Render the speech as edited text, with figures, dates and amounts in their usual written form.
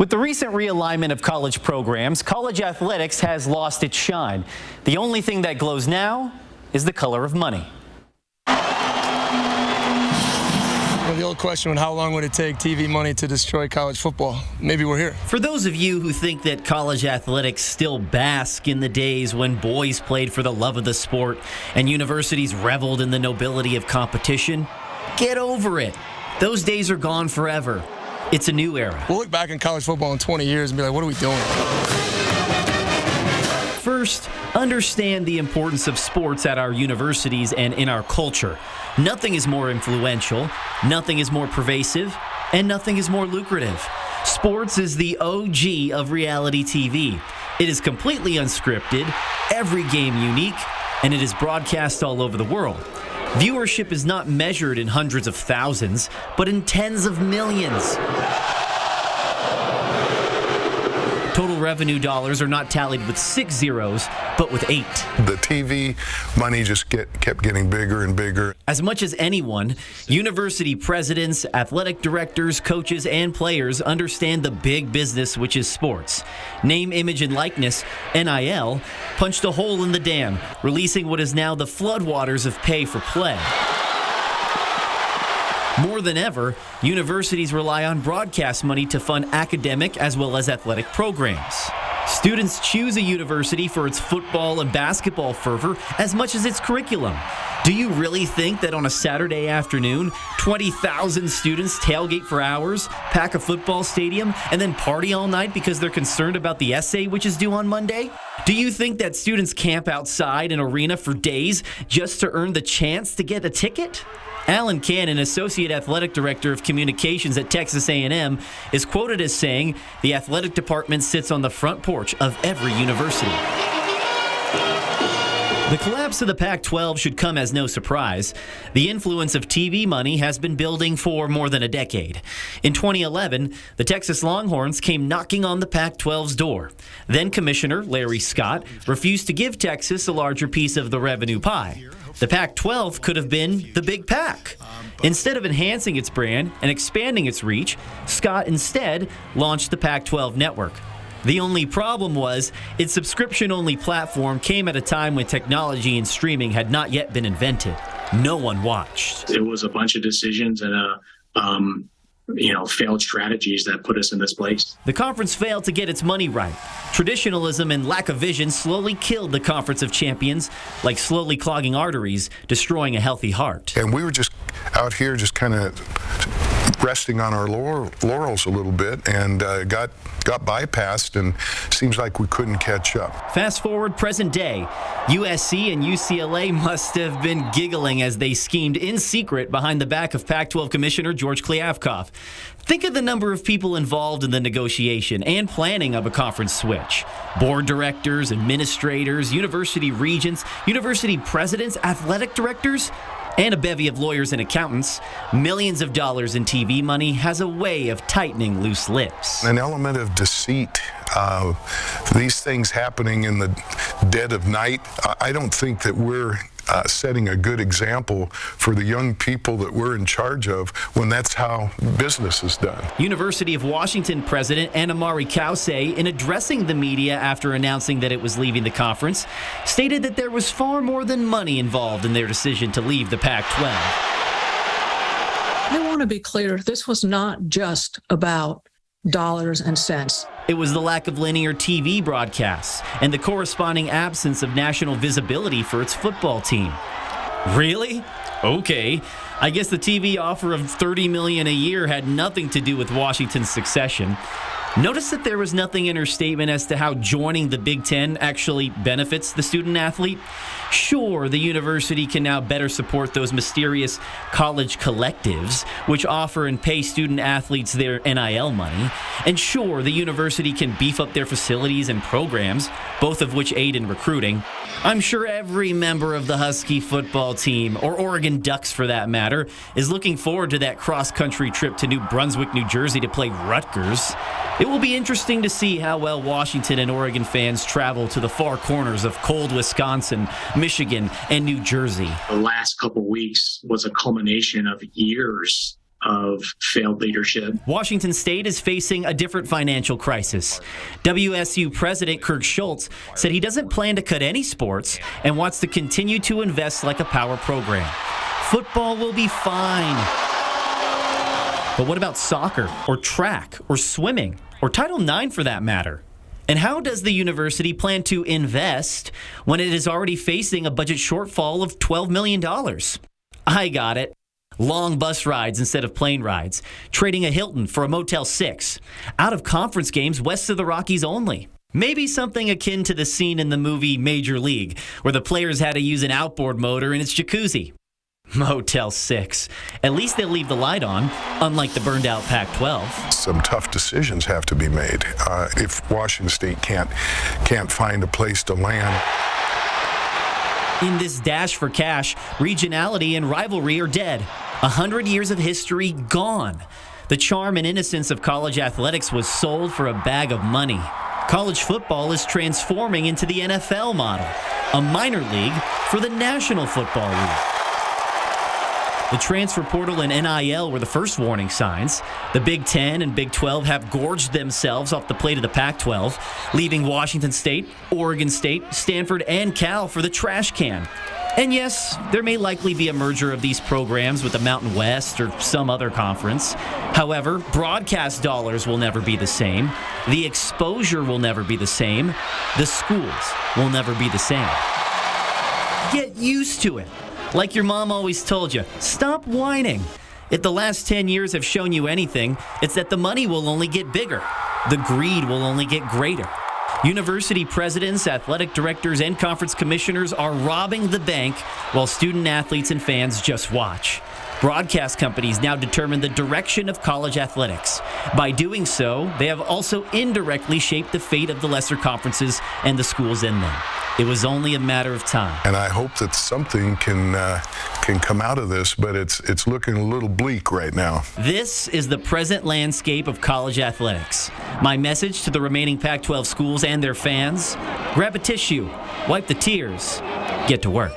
With the recent realignment of college programs, college athletics has lost its shine. The only thing that glows now is the color of money. Well, the old question, how long would it take TV money to destroy college football? Maybe we're here. For those of you who think that college athletics still bask in the days when boys played for the love of the sport and universities reveled in the nobility of competition, get over it. Those days are gone forever. It's a new era. We'll look back in college football in 20 years and be like, what are we doing? First, understand the importance of sports at our universities and in our culture. Nothing is more influential, nothing is more pervasive, and nothing is more lucrative. Sports is the OG of reality TV. It is completely unscripted, every game unique, and it is broadcast all over the world. Viewership is not measured in hundreds of thousands, but in tens of millions. Total revenue dollars are not tallied with 6 zeros, but with 8. The TV money just kept getting bigger and bigger. As much as anyone, university presidents, athletic directors, coaches, and players understand the big business which is sports. Name, image, and likeness, NIL, punched a hole in the dam, releasing what is now the floodwaters of pay for play. More than ever, universities rely on broadcast money to fund academic as well as athletic programs. Students choose a university for its football and basketball fervor as much as its curriculum. Do you really think that on a Saturday afternoon, 20,000 students tailgate for hours, pack a football stadium, and then party all night because they're concerned about the essay which is due on Monday? Do you think that students camp outside an arena for days just to earn the chance to get a ticket? Alan Cannon, Associate Athletic Director of Communications at Texas A&M, is quoted as saying, "The athletic department sits on the front porch of every university." The collapse of the Pac-12 should come as no surprise. The influence of TV money has been building for more than a decade. In 2011, the Texas Longhorns came knocking on the Pac-12's door. Then Commissioner Larry Scott refused to give Texas a larger piece of the revenue pie. The Pac-12 could have been the Big Pac. Instead of enhancing its brand and expanding its reach, Scott instead launched the Pac-12 network. The only problem was its subscription-only platform came at a time when technology and streaming had not yet been invented. No one watched. It was a bunch of decisions and failed strategies that put us in this place. The conference failed to get its money right. Traditionalism and lack of vision slowly killed the Conference of Champions, like slowly clogging arteries, destroying a healthy heart. And we were just out here just kind of resting on our laurels a little bit and got bypassed, and seems like we couldn't catch up. Fast forward present day, USC and UCLA must have been giggling as they schemed in secret behind the back of Pac-12 Commissioner George Kliavkoff. Think of the number of people involved in the negotiation and planning of a conference switch. Board directors, administrators, university regents, university presidents, athletic directors, and a bevy of lawyers and accountants. Millions of dollars in TV money has a way of tightening loose lips. An element of deceit. These things happening in the dead of night. I don't think that we're setting a good example for the young people that we're in charge of when that's how business is done. University of Washington President Anamari Kause, in addressing the media after announcing that it was leaving the conference, stated that there was far more than money involved in their decision to leave the Pac-12. I want to be clear, this was not just about dollars and cents. It was the lack of linear TV broadcasts and the corresponding absence of national visibility for its football team. Really? Okay. I guess the TV offer of $30 million a year had nothing to do with Washington's succession. Notice that there was nothing in her statement as to how joining the Big Ten actually benefits the student athlete. Sure, the university can now better support those mysterious college collectives, which offer and pay student athletes their NIL money. And sure, the university can beef up their facilities and programs, both of which aid in recruiting. I'm sure every member of the Husky football team, or Oregon Ducks for that matter, is looking forward to that cross-country trip to New Brunswick, New Jersey to play Rutgers. It will be interesting to see how well Washington and Oregon fans travel to the far corners of cold Wisconsin, Michigan, and New Jersey. The last couple weeks was a culmination of years of failed leadership. Washington State is facing a different financial crisis. WSU President Kirk Schultz said he doesn't plan to cut any sports and wants to continue to invest like a power program. Football will be fine. But what about soccer or track or swimming or Title IX for that matter? And how does the university plan to invest when it is already facing a budget shortfall of $12 million? I got it. Long bus rides instead of plane rides, trading a Hilton for a Motel 6, out-of-conference games west of the Rockies only. Maybe something akin to the scene in the movie Major League, where the players had to use an outboard motor in its jacuzzi. Motel 6. At least they'll leave the light on, unlike the burned-out Pac-12. Some tough decisions have to be made. If Washington State can't find a place to land. In this dash for cash, regionality and rivalry are dead. 100 years of history gone. The charm and innocence of college athletics was sold for a bag of money. College football is transforming into the NFL model, a minor league for the National Football League. The transfer portal and NIL were the first warning signs. The Big Ten and Big 12 have gorged themselves off the plate of the Pac-12, leaving Washington State, Oregon State, Stanford, and Cal for the trash can. And yes, there may likely be a merger of these programs with the Mountain West or some other conference. However, broadcast dollars will never be the same. The exposure will never be the same. The schools will never be the same. Get used to it. Like your mom always told you, stop whining. If the last 10 years have shown you anything, it's that the money will only get bigger. The greed will only get greater. University presidents, athletic directors, and conference commissioners are robbing the bank while student athletes and fans just watch. Broadcast companies now determine the direction of college athletics. By doing so, they have also indirectly shaped the fate of the lesser conferences and the schools in them. It was only a matter of time. And I hope that something can come out of this, but it's looking a little bleak right now. This is the present landscape of college athletics. My message to the remaining Pac-12 schools and their fans: grab a tissue, wipe the tears, get to work.